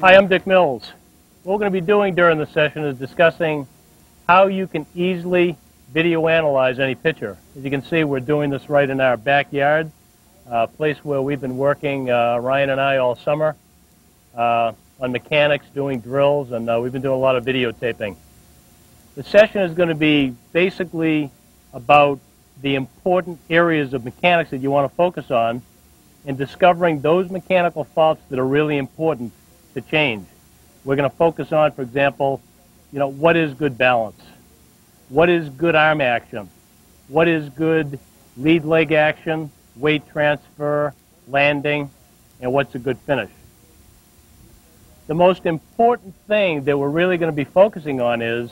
Hi, I'm Dick Mills. What we're going to be doing during the session is discussing how you can easily video analyze any picture. As you can see, we're doing this right in our backyard, a place where we've been working, Ryan and I, all summer on mechanics, doing drills, and we've been doing a lot of videotaping. The session is going to be basically about the important areas of mechanics that you want to focus on and discovering those mechanical faults that are really important to change. We're going to focus on, for example, what is good balance? What is good arm action? What is good lead leg action, weight transfer, landing, and what's a good finish? The most important thing that we're really going to be focusing on is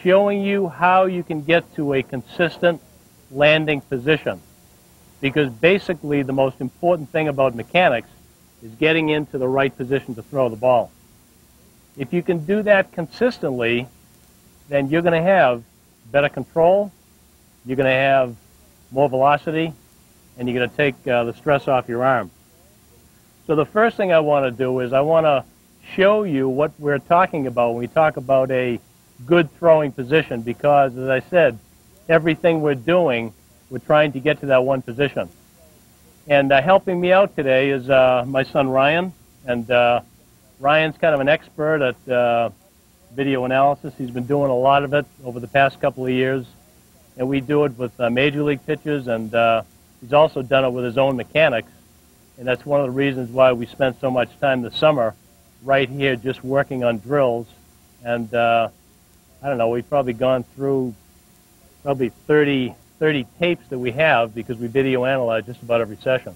showing you how you can get to a consistent landing position. Because basically the most important thing about mechanics is getting into the right position to throw the ball. If you can do that consistently, then you're going to have better control, you're going to have more velocity, and you're going to take the stress off your arm. So the first thing I want to do is I want to show you what we're talking about when we talk about a good throwing position, because, as I said, everything we're doing, we're trying to get to that one position. And helping me out today is my son Ryan, and Ryan's kind of an expert at video analysis. He's been doing a lot of it over the past couple of years, and we do it with major league pitchers, and he's also done it with his own mechanics, and that's one of the reasons why we spent so much time this summer right here just working on drills. And I don't know, we've probably gone through probably 30 tapes that we have, because we video analyze just about every session.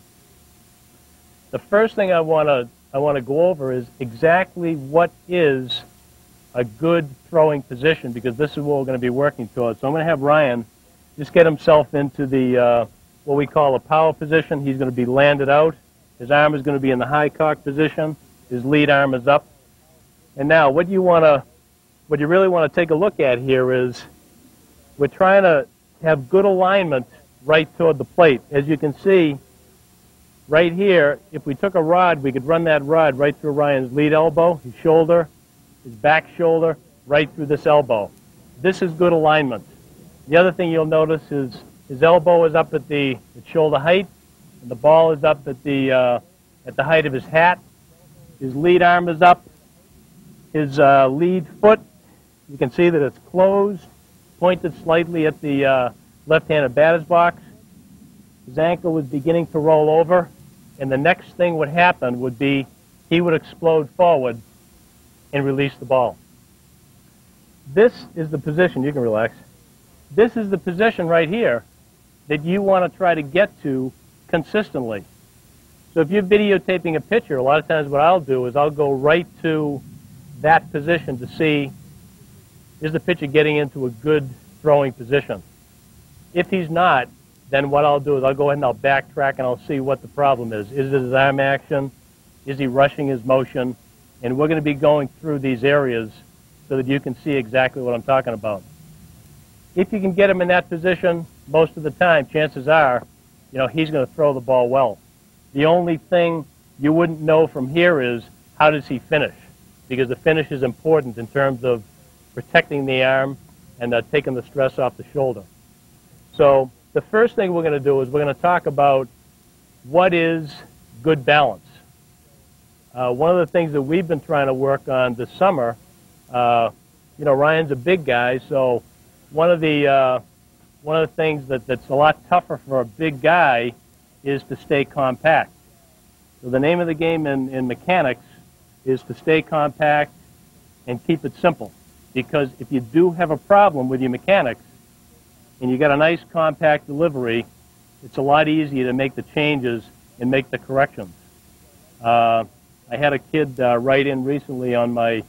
The first thing I want to go over is exactly what is a good throwing position, because this is what we're going to be working towards. So I'm going to have Ryan just get himself into the what we call a power position. He's going to be landed out. His arm is going to be in the high cock position. His lead arm is up. And now what you really want to take a look at here is we're trying to have good alignment right toward the plate. As you can see right here, if we took a rod, we could run that rod right through Ryan's lead elbow, his shoulder, his back shoulder, right through this elbow. This is good alignment. The other thing you'll notice is his elbow is up at shoulder height, and the ball is up at the height of his hat. His lead arm is up. His lead foot, you can see that it's closed, pointed slightly at the left-handed batter's box. His ankle was beginning to roll over, and the next thing would happen would be he would explode forward and release the ball. This is the position, you can relax, this is the position right here that you want to try to get to consistently. So if you're videotaping a pitcher, a lot of times what I'll do is I'll go right to that position to see, is the pitcher getting into a good throwing position? If he's not, then what I'll do is I'll go ahead and I'll backtrack and I'll see what the problem is. Is it his arm action? Is he rushing his motion? And we're going to be going through these areas so that you can see exactly what I'm talking about. If you can get him in that position, most of the time, chances are, he's going to throw the ball well. The only thing you wouldn't know from here is how does he finish? Because the finish is important in terms of protecting the arm and taking the stress off the shoulder. So the first thing we're going to do is we're going to talk about what is good balance. One of the things that we've been trying to work on this summer, Ryan's a big guy, so one of the things that's a lot tougher for a big guy is to stay compact. So the name of the game in mechanics is to stay compact and keep it simple. Because if you do have a problem with your mechanics and you got a nice compact delivery, it's a lot easier to make the changes and make the corrections. I had a kid write in recently on my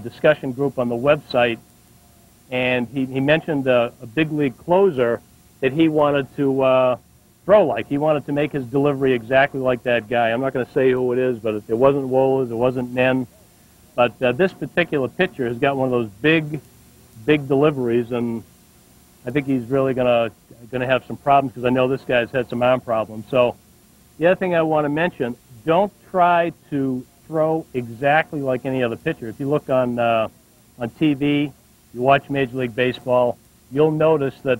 discussion group on the website, and he mentioned a big league closer that he wanted to throw like. He wanted to make his delivery exactly like that guy. I'm not going to say who it is, but it wasn't Wohlers, it wasn't Nen. But this particular pitcher has got one of those big deliveries, and I think he's really going to have some problems, because I know this guy's had some arm problems. So the other thing I want to mention, don't try to throw exactly like any other pitcher. If you look on TV, you watch Major League Baseball, you'll notice that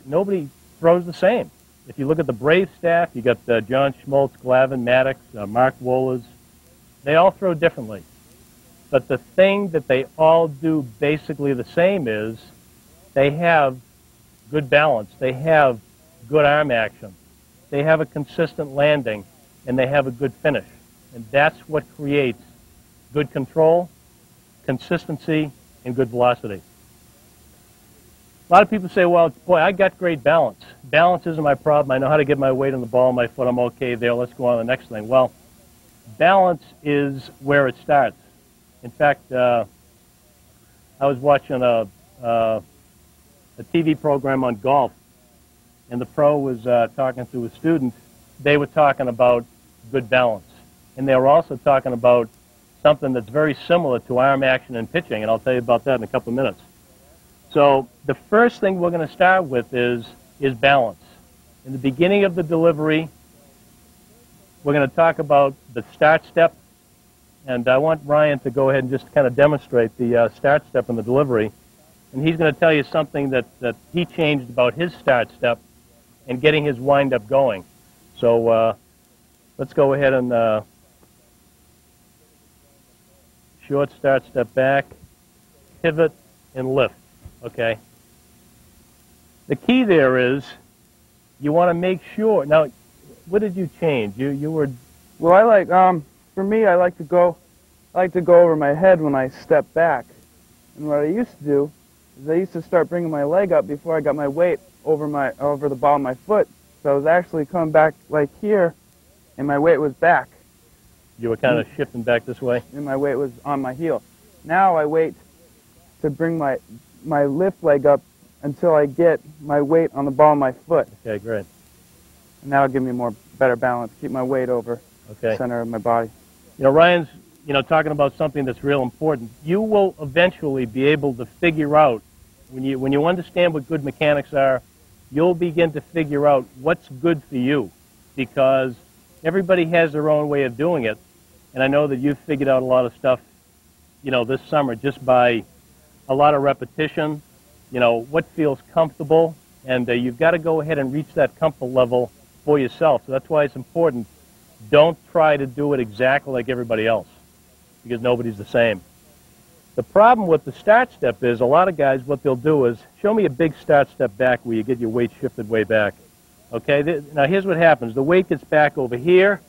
nobody throws the same. If you look at the Braves staff, you got John Schmaltz, Glavine, Maddox, Mark Wohlers. They all throw differently. But the thing that they all do basically the same is they have good balance. They have good arm action. They have a consistent landing, and they have a good finish. And that's what creates good control, consistency, and good velocity. A lot of people say, well, boy, I got great balance. Balance isn't my problem. I know how to get my weight on the ball on my foot. I'm okay there. Let's go on to the next thing. Well, balance is where it starts. In fact, I was watching a TV program on golf, and the pro was talking to a student. They were talking about good balance. And they were also talking about something that's very similar to arm action and pitching, and I'll tell you about that in a couple of minutes. So the first thing we're going to start with is balance. In the beginning of the delivery, we're going to talk about the start step, and I want Ryan to go ahead and just kind of demonstrate the start step in the delivery. And he's going to tell you something that he changed about his start step and getting his wind-up going. So let's go ahead and short start step back, pivot, and lift. Okay. The key there is you want to make sure. Now, what did you change? You were. Well, I like for me, I like to go over my head when I step back. And what I used to do is I used to start bringing my leg up before I got my weight over the ball of my foot. So I was actually coming back like here, and my weight was back. You were kind of shifting back this way? And my weight was on my heel. Now I wait to bring my lift leg up until I get my weight on the ball of my foot. Okay, great. And that'll give me better balance, keep my weight over the center of my body. You know, Ryan's, talking about something that's real important. You will eventually be able to figure out, when you understand what good mechanics are, you'll begin to figure out what's good for you, because everybody has their own way of doing it. And I know that you've figured out a lot of stuff, this summer just by a lot of repetition, what feels comfortable, and you've got to go ahead and reach that comfort level for yourself. So that's why it's important. Don't try to do it exactly like everybody else, because nobody's the same. The problem with the start step is a lot of guys, what they'll do is, show me a big start step back where you get your weight shifted way back. Okay, now here's what happens. The weight gets back over here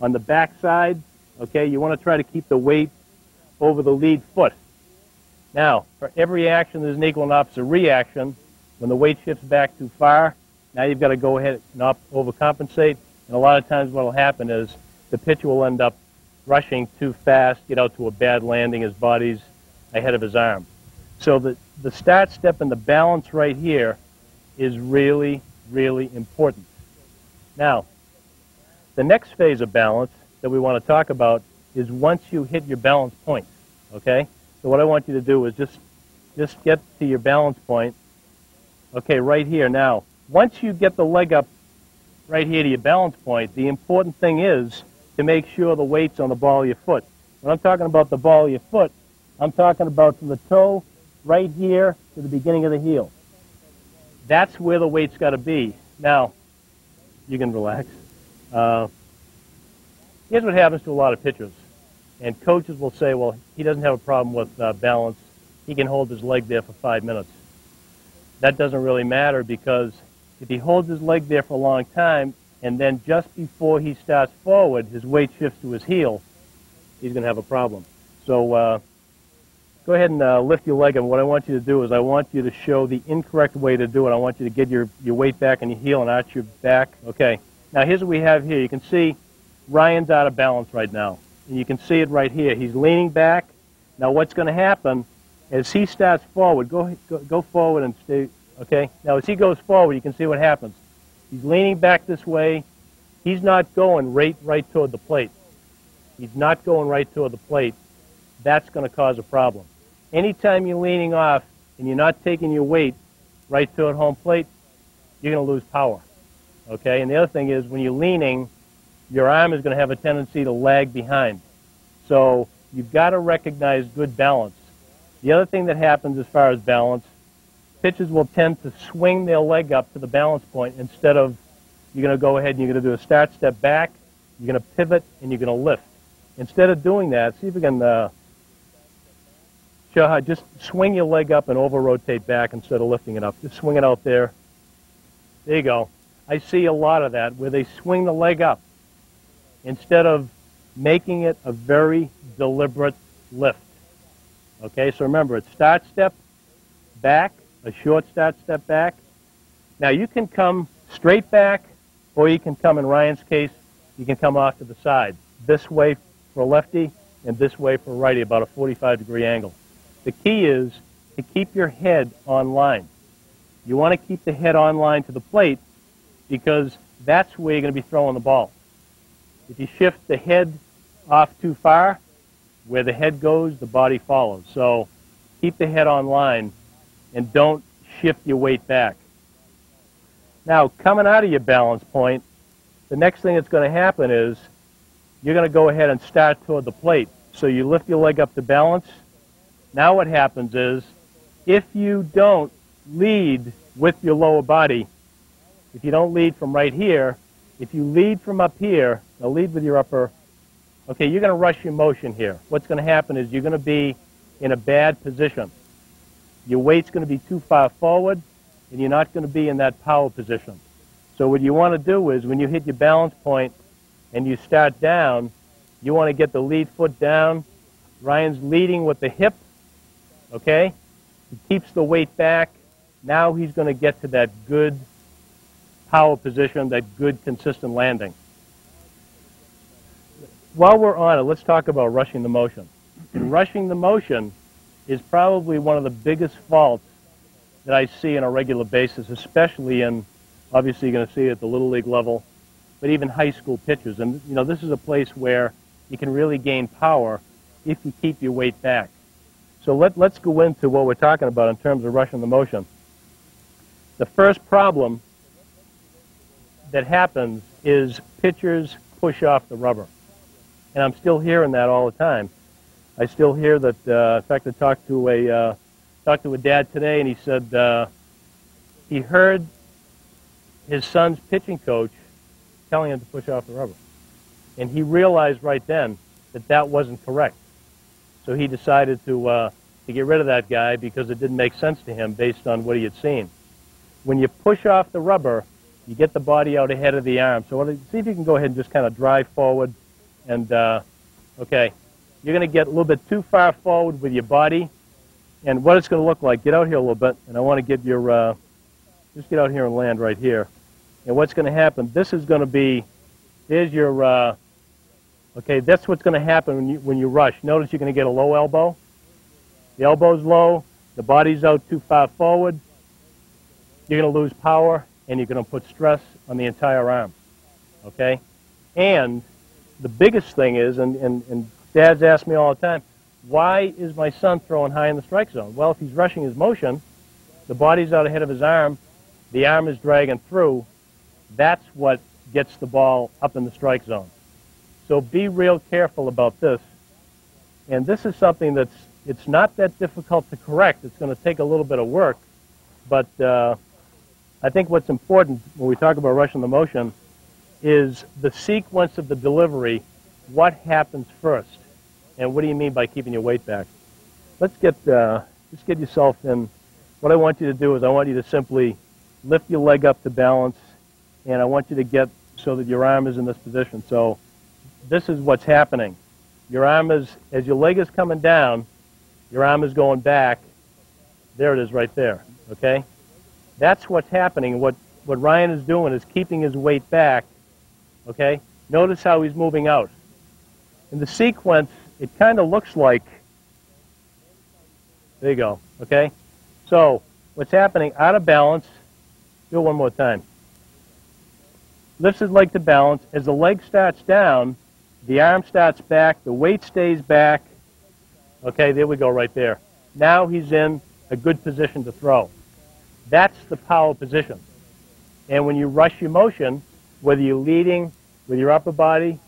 on the back side. Okay, you want to try to keep the weight over the lead foot. Now, for every action, there's an equal and opposite reaction. When the weight shifts back too far, now you've got to go ahead and overcompensate. And a lot of times what will happen is the pitcher will end up rushing too fast, get out to a bad landing, his body's ahead of his arm. So the start step and the balance right here is really, really important. Now, the next phase of balance that we want to talk about is once you hit your balance point, okay? So what I want you to do is just get to your balance point, okay, right here. Now, once you get the leg up right here to your balance point, the important thing is to make sure the weight's on the ball of your foot. When I'm talking about the ball of your foot, I'm talking about from the toe right here to the beginning of the heel. That's where the weight's got to be. Now, you can relax. Here's what happens to a lot of pitchers. And coaches will say, well, he doesn't have a problem with balance. He can hold his leg there for 5 minutes. That doesn't really matter, because if he holds his leg there for a long time and then just before he starts forward, his weight shifts to his heel, he's going to have a problem. So go ahead and lift your leg up. What I want you to do is I want you to show the incorrect way to do it. I want you to get your weight back on your heel and arch your back. Okay. Now here's what we have here. You can see Ryan's out of balance right now. And you can see it right here. He's leaning back. Now what's going to happen as he starts forward, go forward and stay, okay? Now as he goes forward, you can see what happens. He's leaning back this way. He's not going right toward the plate. He's not going right toward the plate. That's going to cause a problem. Anytime you're leaning off and you're not taking your weight right toward home plate, you're going to lose power, okay? And the other thing is when you're leaning, your arm is going to have a tendency to lag behind. So you've got to recognize good balance. The other thing that happens as far as balance, pitchers will tend to swing their leg up to the balance point instead of, you're going to go ahead and you're going to do a start step back, you're going to pivot, and you're going to lift. Instead of doing that, see if we can show how, just swing your leg up and over-rotate back instead of lifting it up. Just swing it out there. There you go. I see a lot of that where they swing the leg up instead of making it a very deliberate lift. Okay, so remember, it's start step back, a short start step back. Now you can come straight back, or you can come, in Ryan's case, you can come off to the side. This way for a lefty, and this way for a righty, about a 45-degree angle. The key is to keep your head on line. You want to keep the head on line to the plate because that's where you're going to be throwing the ball. If you shift the head off too far, where the head goes, the body follows. So keep the head on line and don't shift your weight back. Now, coming out of your balance point, the next thing that's going to happen is you're going to go ahead and start toward the plate. So you lift your leg up to balance. Now what happens is, if you don't lead with your lower body, if you don't lead from right here, if you lead from up here, now lead with your upper, okay, you're going to rush your motion here. What's going to happen is you're going to be in a bad position. Your weight's going to be too far forward, and you're not going to be in that power position. So what you want to do is, when you hit your balance point and you start down, you want to get the lead foot down. Ryan's leading with the hip, okay? He keeps the weight back. Now he's going to get to that good power position, that good consistent landing. While we're on it, let's talk about rushing the motion. And rushing the motion is probably one of the biggest faults that I see on a regular basis, especially in, obviously you're going to see it at the Little League level, but even high school pitchers. And, you know, this is a place where you can really gain power if you keep your weight back. So let's go into what we're talking about in terms of rushing the motion. The first problem that happens is pitchers push off the rubber. And I'm still hearing that all the time. I still hear that, in fact, I talked to a dad today, and he said he heard his son's pitching coach telling him to push off the rubber. And he realized right then that that wasn't correct. So he decided to get rid of that guy because it didn't make sense to him based on what he had seen. When you push off the rubber, you get the body out ahead of the arm. So see if you can go ahead and just kind of drive forward. And, okay, you're going to get a little bit too far forward with your body. And what it's going to look like, get out here a little bit, and I want to get your, just get out here and land right here. And what's going to happen, this is going to be, there's your, okay, that's what's going to happen when you rush. Notice you're going to get a low elbow. The elbow's low, the body's out too far forward. You're going to lose power, and you're going to put stress on the entire arm, okay? And the biggest thing is, and dads ask me all the time, why is my son throwing high in the strike zone? Well, if he's rushing his motion, the body's out ahead of his arm, the arm is dragging through, that's what gets the ball up in the strike zone. So be real careful about this. And this is something that's, it's not that difficult to correct. It's going to take a little bit of work. But I think what's important when we talk about rushing the motion is the sequence of the delivery, what happens first. And what do you mean by keeping your weight back? Let's get, just get yourself in. What I want you to do is I want you to simply lift your leg up to balance, and I want you to get so that your arm is in this position. So this is what's happening. Your arm is, as your leg is coming down, your arm is going back. There it is right there, okay? That's what's happening. What Ryan is doing is keeping his weight back, okay? Notice how he's moving out. In the sequence, it kind of looks like, there you go, okay? So what's happening, out of balance, do it one more time. Lifts his leg to balance. As the leg starts down, the arm starts back, the weight stays back. Okay, there we go right there. Now he's in a good position to throw. That's the power position. And when you rush your motion, whether you're leading with your upper body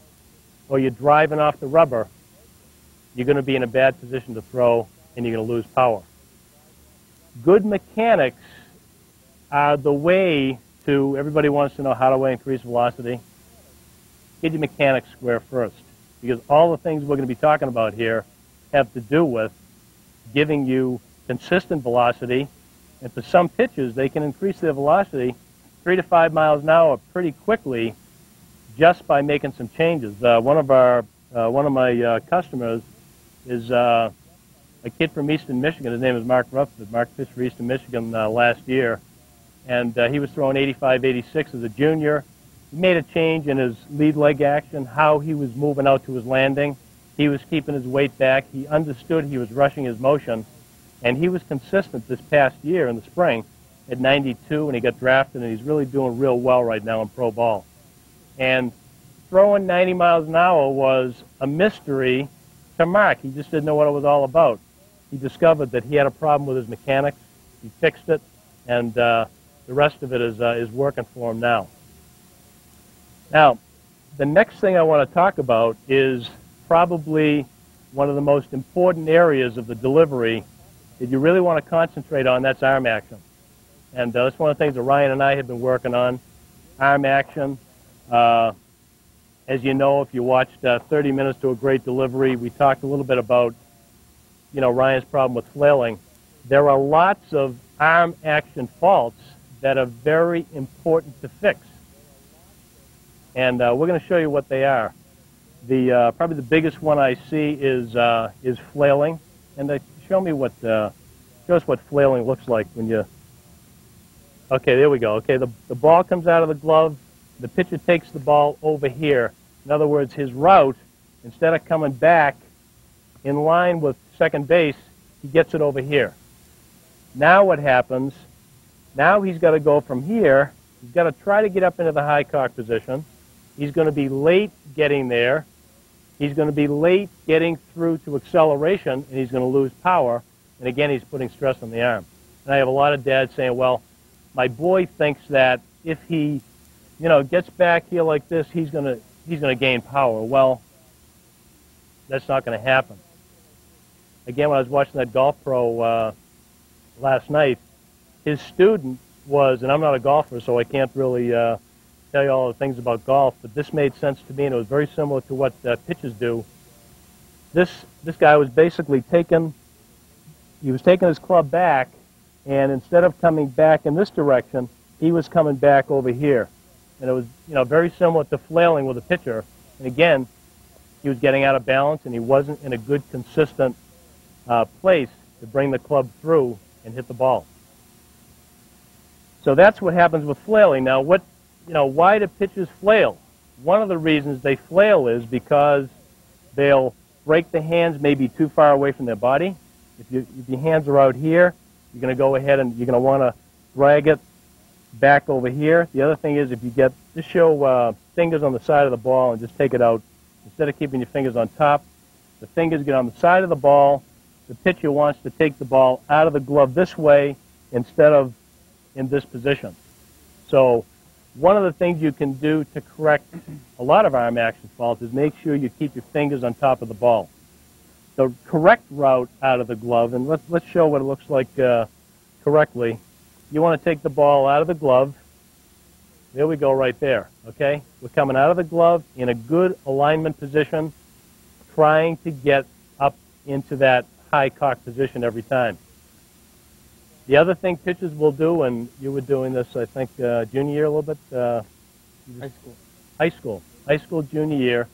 or you're driving off the rubber, you're going to be in a bad position to throw, and you're going to lose power. Good mechanics are the way to, everybody wants to know how do I increase velocity. Get your mechanics square first, because all the things we're going to be talking about here have to do with giving you consistent velocity, and for some pitches, they can increase their velocity 3 to 5 miles an hour pretty quickly just by making some changes. One of my customers is a kid from Eastern Michigan. His name is Mark Rutherford. Mark pitched for Eastern Michigan last year, and he was throwing 85, 86 as a junior. He made a change in his lead leg action, how he was moving out to his landing. He was keeping his weight back. He understood he was rushing his motion, and he was consistent this past year in the spring at 92, and he got drafted, and he's really doing real well right now in pro ball. And throwing 90 miles an hour was a mystery to Mark. He just didn't know what it was all about. He discovered that he had a problem with his mechanics. He fixed it, and the rest of it is working for him now. Now, the next thing I want to talk about is probably one of the most important areas of the delivery that you really want to concentrate on. That's arm action. And that's one of the things that Ryan and I have been working on, arm action. As you know, if you watched 30 Minutes to a Great Delivery, we talked a little bit about, Ryan's problem with flailing. There are lots of arm action faults that are very important to fix. And we're going to show you what they are. Probably the biggest one I see is flailing. And show us what flailing looks like when you. Okay, there we go. Okay, the ball comes out of the glove. The pitcher takes the ball over here. In other words, his route, instead of coming back in line with second base, he gets it over here. Now what happens? Now he's got to go from here. He's got to try to get up into the high cock position. He's going to be late getting there. He's going to be late getting through to acceleration, and he's going to lose power. And again, he's putting stress on the arm. And I have a lot of dads saying, well, my boy thinks that if he, gets back here like this, he's going to gain power. Well, that's not going to happen. Again, when I was watching that golf pro last night, his student was, and I'm not a golfer, so I can't really tell you all the things about golf, but this made sense to me, and it was very similar to what pitchers do. This guy was basically taking his club back, and instead of coming back in this direction, he was coming back over here. And it was, very similar to flailing with a pitcher. And again, he was getting out of balance, and he wasn't in a good, consistent place to bring the club through and hit the ball. So that's what happens with flailing. Now, why do pitchers flail? One of the reasons they flail is because they'll break the hands maybe too far away from their body. If your hands are out here, you're going to go ahead and you're going to want to drag it back over here. The other thing is, if you just show fingers on the side of the ball and just take it out. Instead of keeping your fingers on top, the fingers get on the side of the ball. The pitcher wants to take the ball out of the glove this way instead of in this position. So one of the things you can do to correct a lot of arm action faults is make sure you keep your fingers on top of the ball. The correct route out of the glove, and let's show what it looks like correctly. You want to take the ball out of the glove. There we go right there, okay? We're coming out of the glove in a good alignment position, trying to get up into that high cock position every time. The other thing pitchers will do, and you were doing this, I think, junior year a little bit? High school, junior year,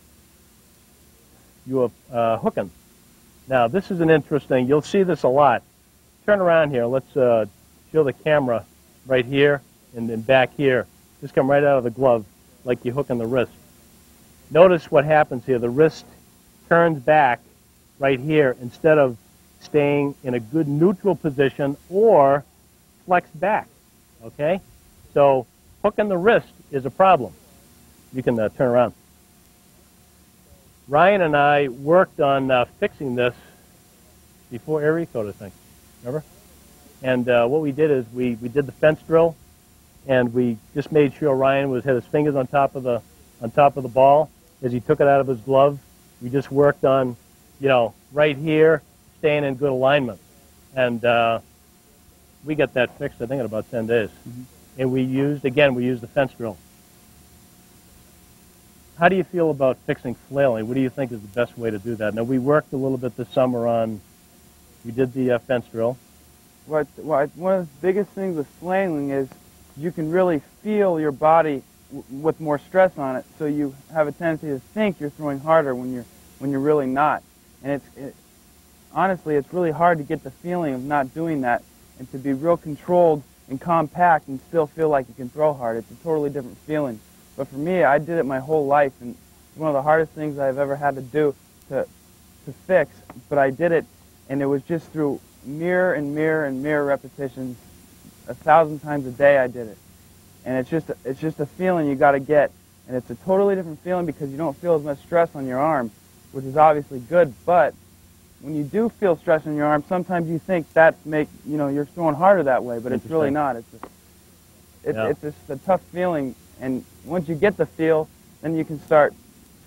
you were hooking. Now, this is an interesting, you'll see this a lot. Turn around here. Let's show the camera right here and then back here. Just come right out of the glove like you're hooking the wrist. Notice what happens here. The wrist turns back right here instead of staying in a good neutral position or flexed back, okay? So hooking the wrist is a problem. You can turn around. Ryan and I worked on fixing this before Erie Code, I think. Remember? And what we did is we did the fence drill, and we just made sure Ryan had his fingers on top of the ball as he took it out of his glove. We just worked on you know, right here, staying in good alignment. And we got that fixed, I think, in about 10 days. Mm-hmm. And we used the fence drill. How do you feel about fixing flailing? What do you think is the best way to do that? Now, we worked a little bit this summer on, we did the fence drill. One of the biggest things with flailing is you can really feel your body with more stress on it, so you have a tendency to think you're throwing harder when you're really not. And honestly, it's really hard to get the feeling of not doing that and to be real controlled and compact and still feel like you can throw hard. It's a totally different feeling. But for me, I did it my whole life, and it's one of the hardest things I've ever had to do to fix. But I did it, and it was just through mirror and mirror and mirror repetitions. 1,000 times a day I did it. And it's just a feeling you got to get. And it's a totally different feeling because you don't feel as much stress on your arm, which is obviously good. But when you do feel stress on your arm, sometimes you think you're throwing harder that way, but it's really not. It's just a tough feeling. And once you get the feel, then you can start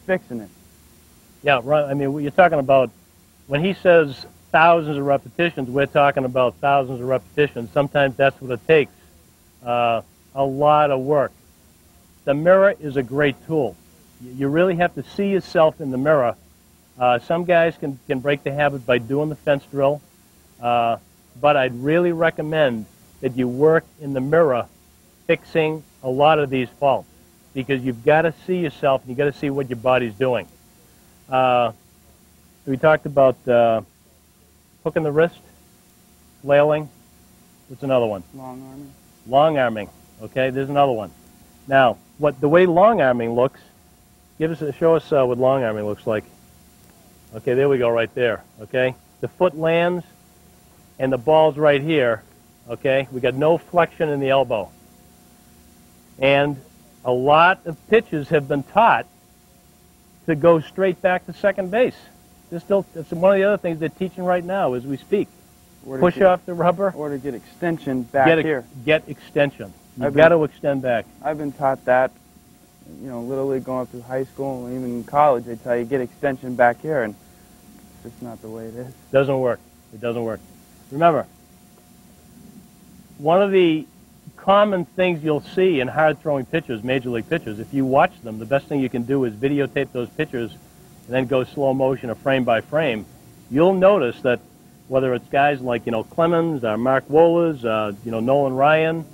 fixing it. Yeah, right. I mean, you're talking about, when he says thousands of repetitions, we're talking about thousands of repetitions. Sometimes that's what it takes. A lot of work. The mirror is a great tool. You really have to see yourself in the mirror. Some guys can break the habit by doing the fence drill, but I'd really recommend that you work in the mirror fixing a lot of these faults, because you've got to see yourself and you've got to see what your body's doing. We talked about hooking the wrist, flailing. What's another one? Long arming. Long arming. Okay, there's another one. Now, the way long arming looks, show us what long arming looks like. Okay, there we go, right there. Okay, the foot lands and the ball's right here. Okay, we got no flexion in the elbow. And a lot of pitches have been taught to go straight back to second base. It's one of the other things they're teaching right now as we speak. Push off the rubber. Or to get extension back here. Get extension. You've got to extend back. I've been taught that, literally going up through high school and even in college, they tell you get extension back here, and it's just not the way it is. Doesn't work. It doesn't work. Remember, one of the common things you'll see in hard-throwing pitchers, major league pitchers, if you watch them, the best thing you can do is videotape those pitchers and then go slow motion or frame by frame. You'll notice that whether it's guys like, Clemens, Mark Wohlers, Nolan Ryan,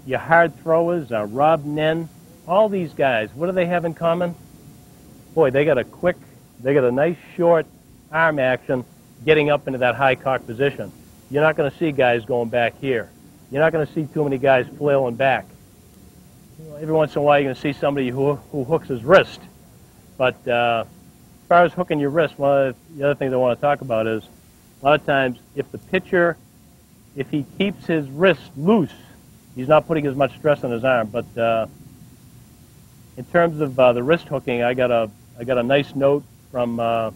your hard throwers, Rob Nen, all these guys, what do they have in common? Boy, they got a nice short arm action getting up into that high cock position. You're not going to see guys going back here. You're not going to see too many guys flailing back. Every once in a while you're going to see somebody who hooks his wrist. But as far as hooking your wrist, one of the other things I want to talk about is a lot of times if the pitcher, if he keeps his wrist loose, he's not putting as much stress on his arm. But in terms of the wrist hooking, I got a nice note from a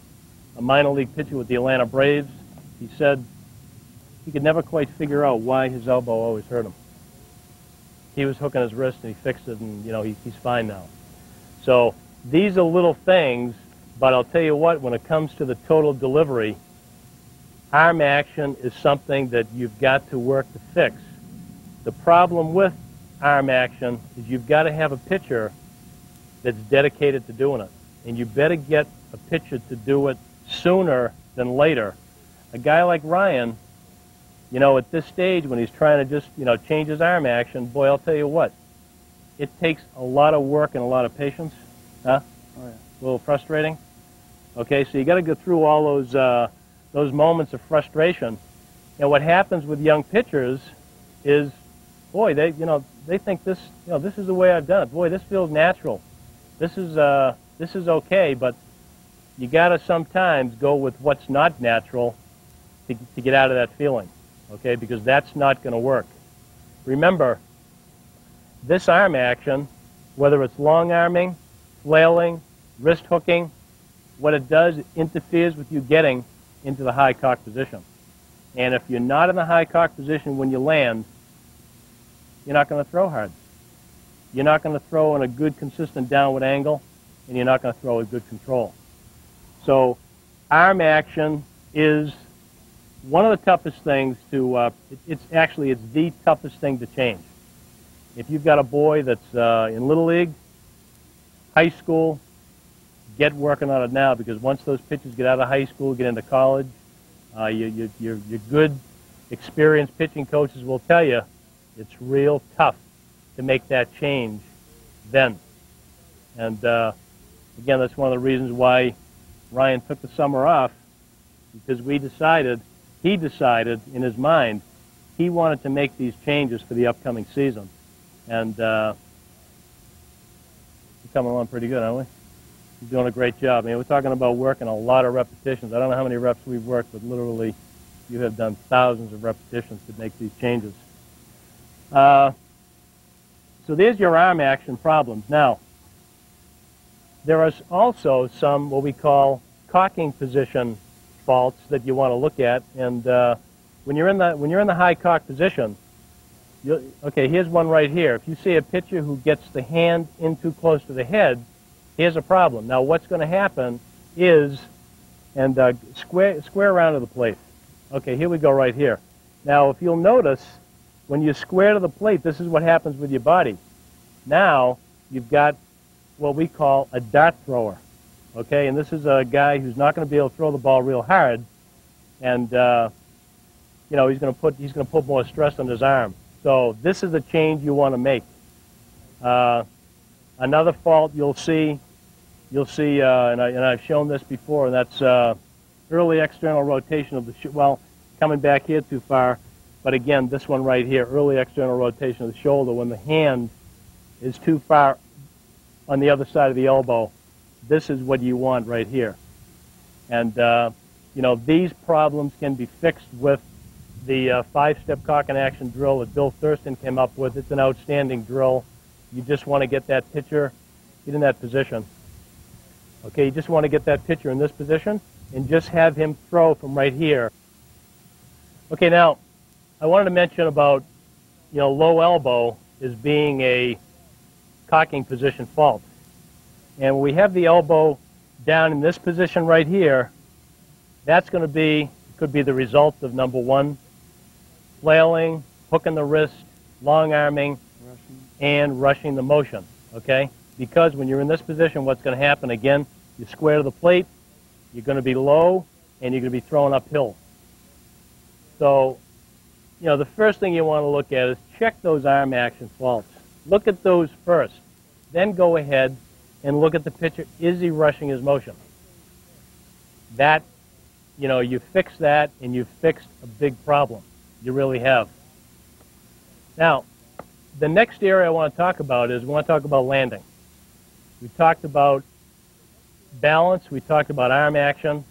minor league pitcher with the Atlanta Braves. He said he could never quite figure out why his elbow always hurt him. He was hooking his wrist and he fixed it, and he's fine now. So these are little things, but I'll tell you what, when it comes to the total delivery, arm action is something that you've got to work to fix. The problem with arm action is you've got to have a pitcher that's dedicated to doing it. And you better get a pitcher to do it sooner than later. A guy like Ryan, at this stage when he's trying to just, change his arm action, boy, I'll tell you what, it takes a lot of work and a lot of patience. Huh? Oh, yeah. A little frustrating? Okay, so you got to go through all those moments of frustration. And what happens with young pitchers is, boy, they think this is the way I've done it. Boy, this feels natural. This is okay, but you got to sometimes go with what's not natural to get out of that feeling, okay? Because that's not going to work. Remember, this arm action, whether it's long arming, flailing, wrist hooking, what it does, it interferes with you getting into the high cock position. And if you're not in the high cock position when you land, you're not going to throw hard. You're not going to throw in a good, consistent downward angle, and you're not going to throw with good control. So arm action is one of the toughest things to, it's the toughest thing to change. If you've got a boy that's in Little League, high school, get working on it now, because once those pitchers get out of high school, get into college, your good, experienced pitching coaches will tell you it's real tough to make that change then. And again, that's one of the reasons why Ryan took the summer off, because he decided in his mind he wanted to make these changes for the upcoming season. And we're coming along pretty good, aren't we? You're doing a great job. I mean, we're talking about working a lot of repetitions. I don't know how many reps we've worked, but literally you have done thousands of repetitions to make these changes. So there's your arm action problems. Now, there are also some what we call cocking position faults that you want to look at. And when you're in the high cock position, okay, here's one right here. If you see a pitcher who gets the hand in too close to the head, here's a problem. Now, what's going to happen is, and square around to the plate. Okay, here we go right here. Now, if you'll notice, when you square to the plate, this is what happens with your body. Now, you've got what we call a dart thrower. Okay, and this is a guy who's not going to be able to throw the ball real hard, and you know, he's going to put more stress on his arm. So this is the change you want to make. Another fault you'll see, and I've shown this before, and that's early external rotation of the well, coming back here too far, but again, this one right here, early external rotation of the shoulder when the hand is too far on the other side of the elbow. This is what you want right here. And, you know, these problems can be fixed with the five-step cock and action drill that Bill Thurston came up with. It's an outstanding drill. You just want to get that pitcher in that position. Okay, you just want to get that pitcher in this position and just have him throw from right here. Okay, now, I wanted to mention about, you know, low elbow as being a cocking position fault. And when we have the elbow down in this position right here, that's going to be, could be the result of number one, flailing, hooking the wrist, long arming, and rushing the motion, okay? Because when you're in this position, what's going to happen, again, you square to the plate, you're going to be low, and you're going to be throwing uphill. So, you know, the first thing you want to look at is check those arm action faults. Look at those first. Then go ahead and look at the pitcher. Is he rushing his motion? That, you know, you fix that, and you've fixed a big problem. You really have. Now, the next area I want to talk about is we want to talk about landing. We talked about balance. We talked about arm action.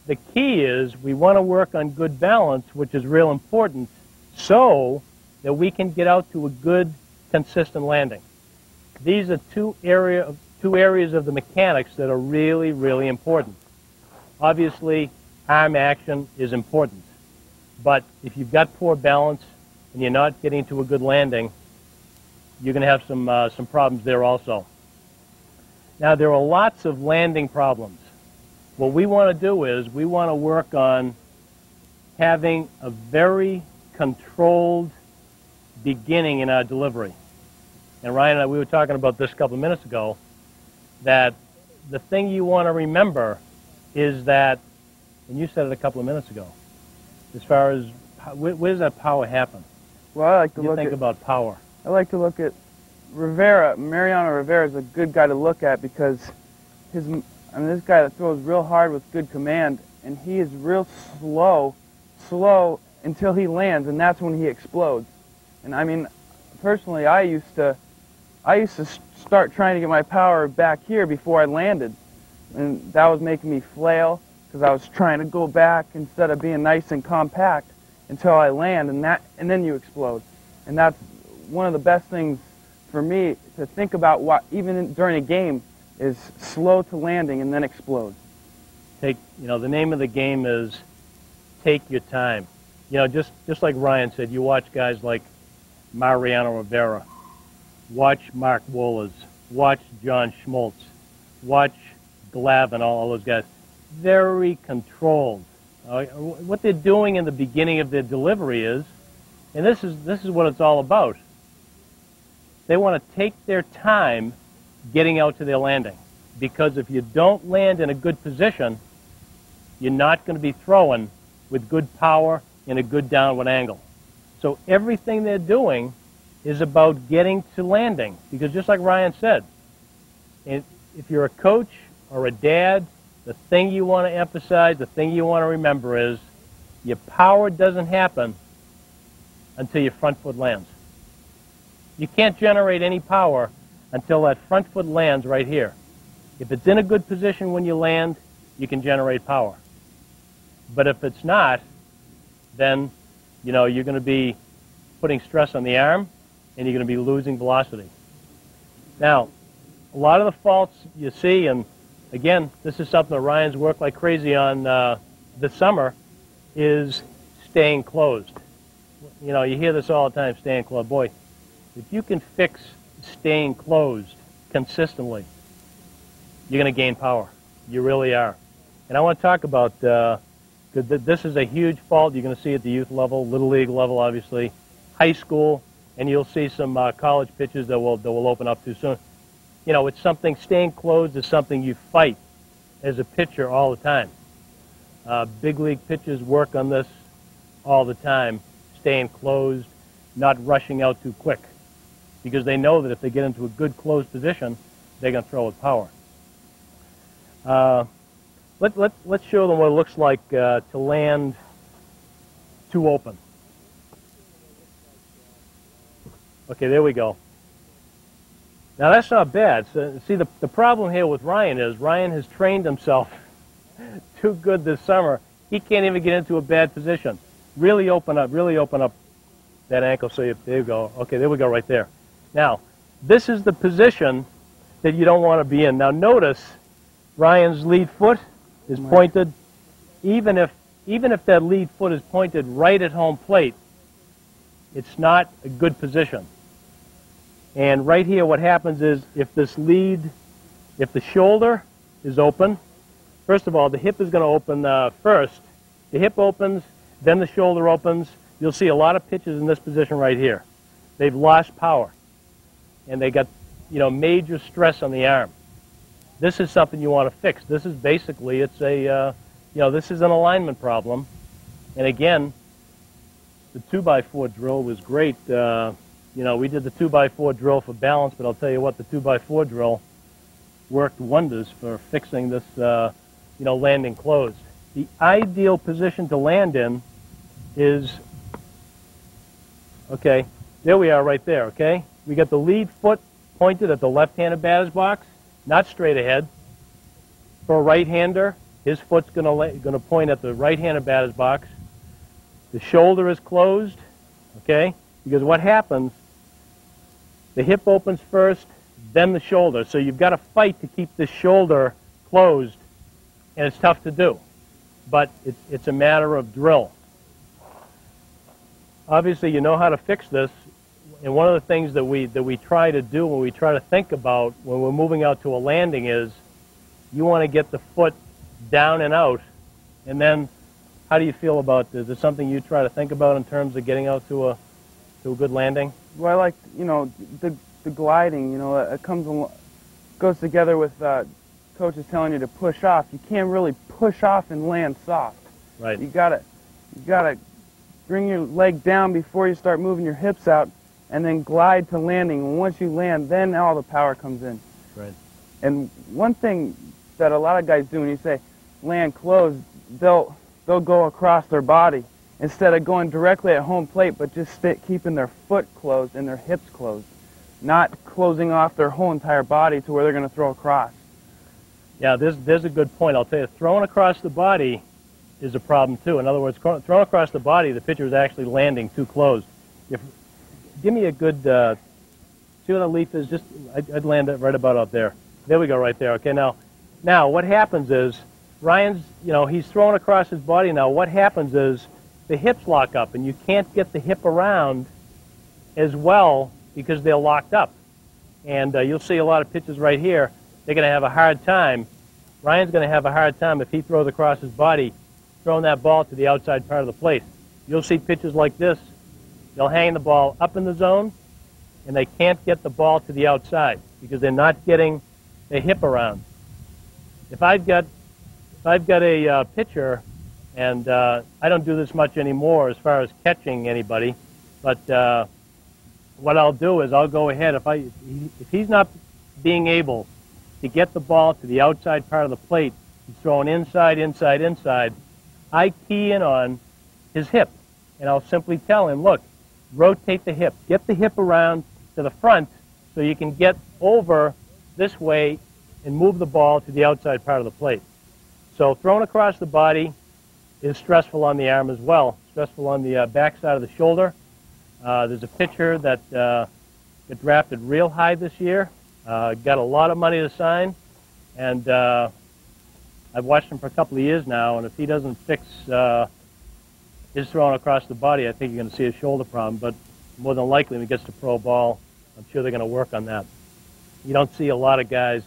The key is we want to work on good balance, which is real important, so that we can get out to a good, consistent landing. These are two areas of the mechanics that are really, really important. Obviously, arm action is important, but if you've got poor balance and you're not getting to a good landing, you're going to have some problems there also. Now, there are lots of landing problems. What we want to do is we want to work on having a very controlled beginning in our delivery. And Ryan and I, we were talking about this a couple of minutes ago, that the thing you want to remember is that, and you said it a couple of minutes ago, as far as where does that power happen? Well, I like to think about power. I like to look at Rivera. Mariano Rivera is a good guy to look at because this guy that throws real hard with good command, and he is real slow until he lands, and that's when he explodes. And I mean, personally, I used to start trying to get my power back here before I landed, and that was making me flail because I was trying to go back instead of being nice and compact until I land, and then you explode. And that's one of the best things for me to think about. What even during a game is slow to landing and then explode. You know, the name of the game is take your time. You know, just like Ryan said, you watch guys like Mariano Rivera, watch Mark Wohlers, watch John Schmaltz, watch Glavine, all those guys. very controlled. What they're doing in the beginning of their delivery is, and this is what it's all about, they want to take their time getting out to their landing. Because if you don't land in a good position, you're not going to be throwing with good power in a good downward angle. So everything they're doing is about getting to landing. Because just like Ryan said, if you're a coach or a dad, the thing you want to emphasize, the thing you want to remember is your power doesn't happen until your front foot lands. You can't generate any power until that front foot lands right here. If it's in a good position when you land, you can generate power. But if it's not, then you're going to be putting stress on the arm and you're going to be losing velocity. Now, a lot of the faults you see, and again, this is something that Ryan's worked like crazy on this summer, is staying closed. You hear this all the time, staying closed. Boy, if you can fix staying closed consistently, you're going to gain power. You really are. And I want to talk about, because this is a huge fault you're going to see at the youth level, Little League level, obviously, high school, and you'll see some college pitches that will open up too soon. It's something, staying closed is something you fight as a pitcher all the time. Big league pitchers work on this all the time, staying closed, not rushing out too quick, because they know that if they get into a good closed position, they're going to throw with power. Let's show them what it looks like to land too open. Okay, there we go. Now that's not bad. So, see, the problem here with Ryan is Ryan has trained himself too good this summer. He can't even get into a bad position. Really open up that ankle. So there you go. Okay, there we go right there. Now, this is the position that you don't want to be in. Now notice Ryan's lead foot is pointed. Even if that lead foot is pointed right at home plate, it's not a good position. And right here what happens is if the shoulder is open, first of all, the hip is going to open first. The hip opens, then the shoulder opens. You'll see a lot of pitches in this position right here. They've lost power, and they got major stress on the arm. This is something you want to fix. This is basically, it's a, this is an alignment problem. And again, the 2x4 drill was great. We did the 2x4 drill for balance, but I'll tell you what, the 2x4 drill worked wonders for fixing this, landing closed. The ideal position to land in is, okay, there we are right there, okay? We got the lead foot pointed at the left-handed batter's box, not straight ahead. For a right-hander, his foot's going to point at the right-handed batter's box. The shoulder is closed, okay? Because what happens, the hip opens first, then the shoulder. So you've got to fight to keep the shoulder closed, and it's tough to do. But it's a matter of drill. Obviously, you know how to fix this. And one of the things that we try to do when we try to think about when we're moving out to a landing is you want to get the foot down and out. And then how do you feel about this? Is it something you try to think about in terms of getting out to a good landing? Well, I like, the gliding, it goes together with coaches telling you to push off. You can't really push off and land soft. Right. You gotta bring your leg down before you start moving your hips out, and then glide to landing. And once you land, then all the power comes in. Right. And one thing that a lot of guys do when you say land closed, they'll go across their body instead of going directly at home plate, but just keeping their foot closed and their hips closed, not closing off their whole entire body to where they're going to throw across. Yeah, there's a good point. I'll tell you, throwing across the body is a problem too. In other words, throwing across the body, the pitcher is actually landing too closed. Give me a good, see what the leaf is? I'd land it right about up there. There we go, right there. Okay, now what happens is, Ryan's, he's throwing across his body now. What happens is the hips lock up, and you can't get the hip around as well because they're locked up. And you'll see a lot of pitches right here. They're going to have a hard time Ryan's going to have a hard time if he throws across his body, throwing that ball to the outside part of the plate. You'll see pitches like this. They'll hang the ball up in the zone, and they can't get the ball to the outside because they're not getting their hip around. If I've got a pitcher, and I don't do this much anymore as far as catching anybody, but what I'll do is I'll go ahead, if he's not being able to get the ball to the outside part of the plate, he's throwing inside, inside, inside, I key in on his hip, and I'll simply tell him, look, rotate the hip, get the hip around to the front so you can get over this way and move the ball to the outside part of the plate. So thrown across the body is stressful on the arm as well, stressful on the back side of the shoulder. There's a pitcher that got drafted real high this year, got a lot of money to sign, and I've watched him for a couple of years now, and if he doesn't fix his throwing across the body, I think you're going to see a shoulder problem, but more than likely when he gets to pro ball, I'm sure they're going to work on that. You don't see a lot of guys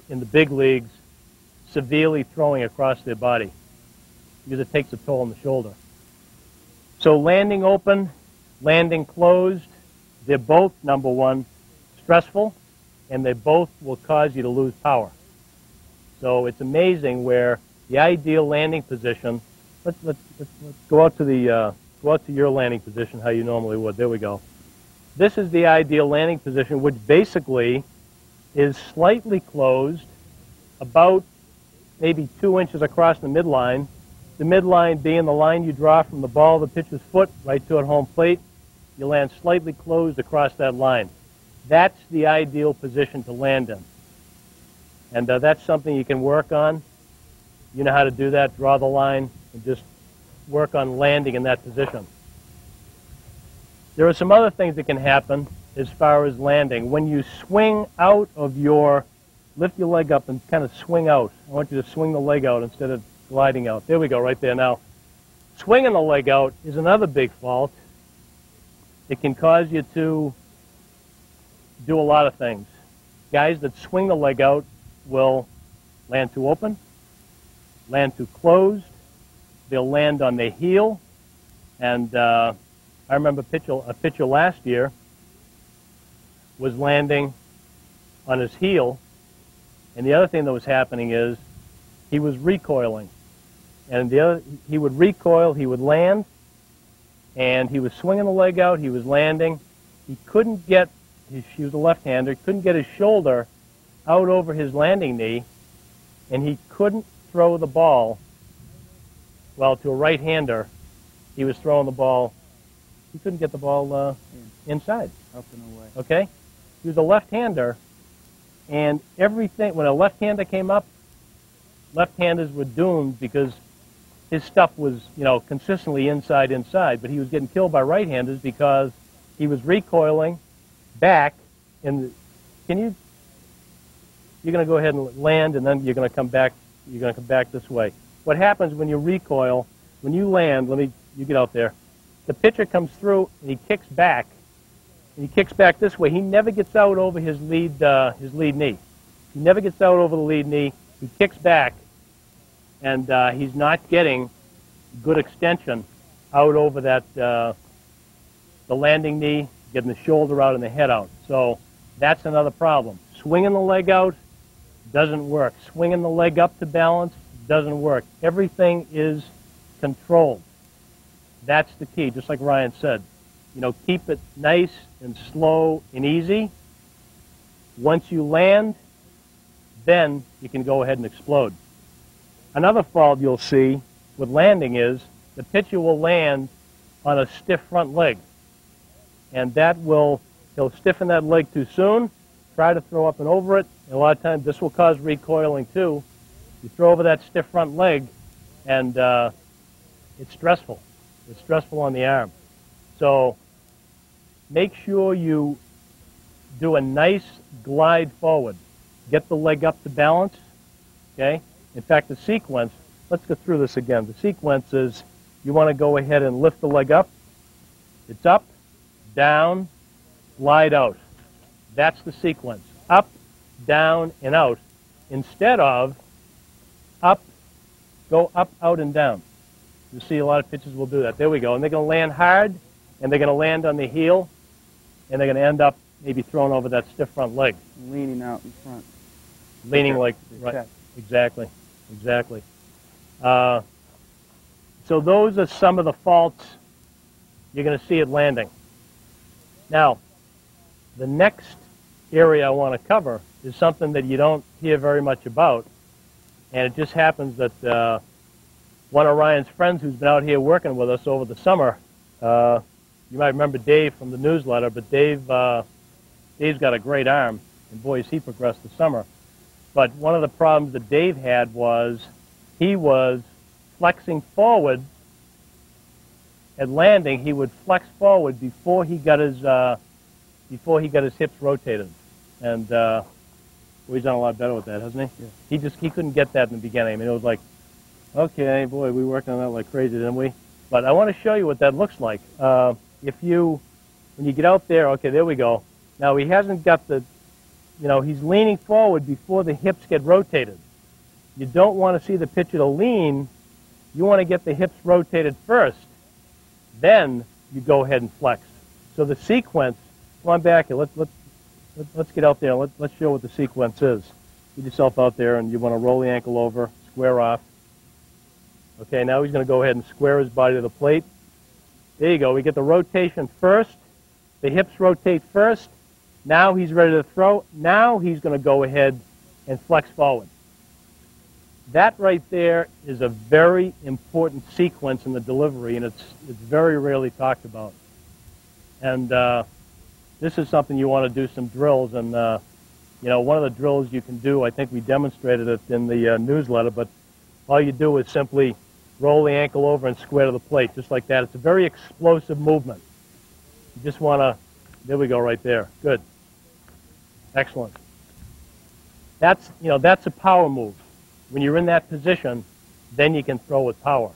in the big leagues severely throwing across their body because it takes a toll on the shoulder. So landing open, landing closed, they're both, number one, stressful, and they both will cause you to lose power. So it's amazing where the ideal landing position, let's go out to your landing position how you normally would. There we go. This is the ideal landing position, which basically is slightly closed, about maybe 2 inches across the midline. The midline being the line you draw from the ball of the pitcher's foot right toward home plate. You land slightly closed across that line. That's the ideal position to land in. And that's something you can work on. You know how to do that, draw the line, and just work on landing in that position. There are some other things that can happen as far as landing. When you swing out of lift your leg up and kind of swing out. I want you to swing the leg out instead of gliding out. There we go, right there. Now, swinging the leg out is another big fault. It can cause you to do a lot of things. Guys that swing the leg out will land too open, land too closed, they'll land on their heel, and I remember a pitcher last year was landing on his heel, and the other thing that was happening is he was recoiling. And he would recoil, he would land, and he was swinging the leg out, he was landing. He couldn't get he was a left-hander, couldn't get his shoulder out over his landing knee, and he couldn't throw the ball. Well, to a right-hander, he was throwing the ball, he couldn't get the ball inside. Up and away. Okay? He was a left-hander, and everything, when a left-hander came up, left-handers were doomed because his stuff was, consistently inside, but he was getting killed by right-handers because he was recoiling back you're going to go ahead and land, and then you're going to come back this way. What happens when you recoil, when you land, you get out there, the pitcher comes through and he kicks back, and he kicks back this way. He never gets out over his lead knee. He never gets out over the lead knee. He kicks back, and he's not getting good extension out over that the landing knee, getting the shoulder out and the head out. So that's another problem. Swinging the leg out doesn't work. Swinging the leg up to balance doesn't work. Everything is controlled. That's the key, just like Ryan said. Keep it nice and slow and easy. Once you land, then you can go ahead and explode. Another fault you'll see with landing is the pitcher will land on a stiff front leg. And he'll stiffen that leg too soon, try to throw up and over it, and a lot of times this will cause recoiling too. You throw over that stiff front leg, and it's stressful. It's stressful on the arm. So make sure you do a nice glide forward. Get the leg up to balance, okay? In fact, the sequence, let's go through this again. The sequence is you want to go ahead and lift the leg up. It's up, down, glide out. That's the sequence. Up, down, and out. Instead of up, go up, out, and down. You see a lot of pitchers will do that. There we go. And they're going to land hard, and they're going to land on the heel, and they're going to end up maybe thrown over that stiff front leg. Leaning out in front. Leaning like, Right. right, exactly, exactly. So those are some of the faults you're going to see at landing. Now, the next area I want to cover is something that you don't hear very much about, and it just happens that one of Ryan's friends who's been out here working with us over the summer, you might remember Dave from the newsletter, but Dave's got a great arm, and boy, has he progressed this summer. But one of the problems that Dave had was he was flexing forward at landing. He would flex forward before he got his hips rotated, and well, he's done a lot better with that, hasn't he? Yeah. He couldn't get that in the beginning. I mean, it was like, okay, boy, we worked on that like crazy, didn't we? But I want to show you what that looks like. When you get out there, okay, there we go. Now he hasn't got the, he's leaning forward before the hips get rotated. You don't want to see the pitcher to lean. You want to get the hips rotated first. Then you go ahead and flex. So the sequence, come on back here, let's get out there and let's show what the sequence is. Get yourself out there and you want to roll the ankle over, square off. Okay, now he's going to go ahead and square his body to the plate. There you go. We get the rotation first. The hips rotate first. Now he's ready to throw. Now he's going to go ahead and flex forward. That right there is a very important sequence in the delivery, and it's very rarely talked about. And this is something you want to do some drills. And one of the drills you can do, I think we demonstrated it in the newsletter, but all you do is simply roll the ankle over and square to the plate, just like that. It's a very explosive movement. You just want to, there we go right there. Good. Excellent. That's a power move. When you're in that position, then you can throw with power.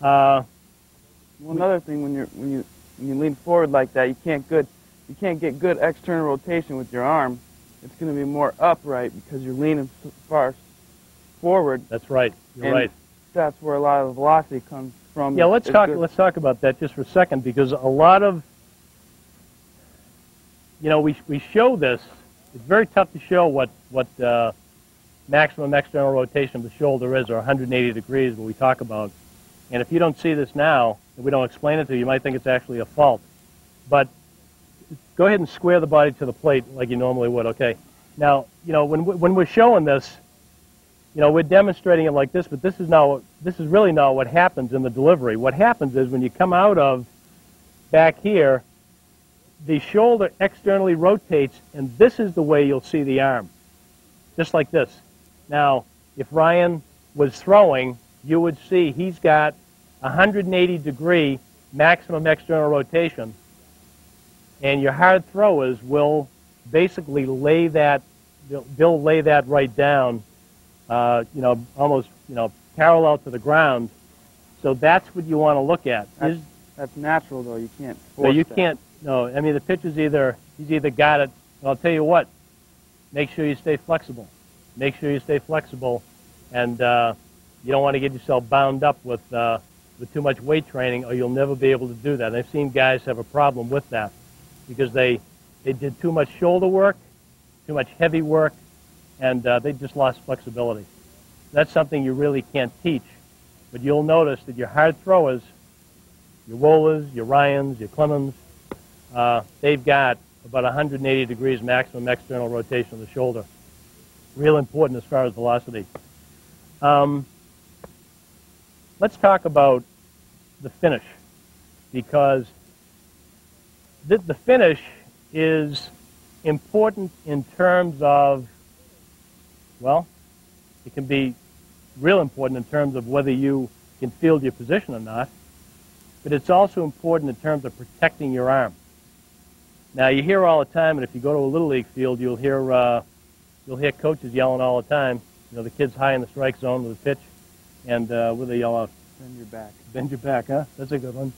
One other thing, when you lean forward like that, you can't get good external rotation with your arm. It's going to be more upright because you're leaning far forward. That's right. You're right. That's where a lot of the velocity comes from. Yeah, let's talk about that just for a second, because a lot of, we show this. It's very tough to show what maximum external rotation of the shoulder is, or 180 degrees, what we talk about. And if you don't see this now, and we don't explain it to you, you might think it's actually a fault. But go ahead and square the body to the plate like you normally would. Okay. Now, when we're showing this, we're demonstrating it like this, but this is really not what happens in the delivery. What happens is when you come out of back here, the shoulder externally rotates, and this is the way you'll see the arm, just like this. Now, if Ryan was throwing, you would see he's got 180-degree maximum external rotation, and your hard throwers will basically lay that, they'll lay that right down, almost, parallel to the ground. So that's what you want to look at. That's natural, though. You can't force So you that. can't, no, I mean, the pitcher's he's either got it, and I'll tell you what, make sure you stay flexible. Make sure you stay flexible, and you don't want to get yourself bound up with too much weight training, or you'll never be able to do that. And I've seen guys have a problem with that because they did too much shoulder work, too much heavy work, and they just lost flexibility. That's something you really can't teach, but you'll notice that your hard throwers, your Wohlers, your Ryans, your Clemens, they've got about 180 degrees maximum external rotation of the shoulder. Real important as far as velocity. Let's talk about the finish, because the finish is important in terms of, well, it can be real important in terms of whether you can field your position or not, but it's also important in terms of protecting your arm. Now, you hear all the time, and if you go to a Little League field, you'll hear coaches yelling all the time. The kid's high in the strike zone with a pitch, and what they yell out? Bend your back. Bend your back, huh? That's a good one.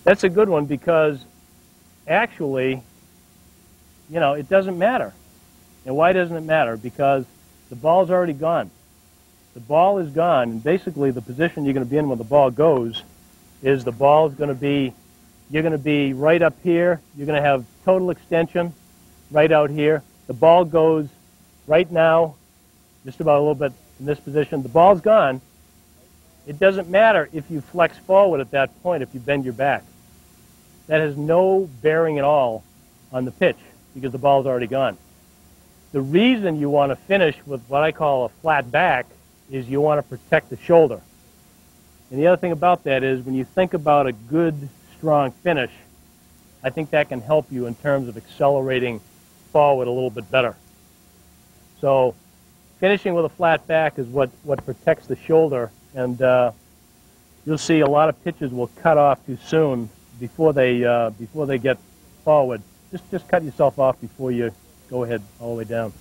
That's a good one because, actually, it doesn't matter. And why doesn't it matter? Because the ball's already gone. The ball is gone, and basically the position you're going to be in when the ball goes is the ball is going to be, you're going to be right up here. You're going to have total extension right out here. The ball goes right now, just about a little bit in this position. The ball's gone. It doesn't matter if you flex forward at that point, if you bend your back. That has no bearing at all on the pitch because the ball's already gone. The reason you want to finish with what I call a flat back is you want to protect the shoulder. And the other thing about that is when you think about a good, strong finish, I think that can help you in terms of accelerating forward a little bit better. So finishing with a flat back is what protects the shoulder, and you'll see a lot of pitches will cut off too soon before they get forward. Just cut yourself off before you go ahead all the way down.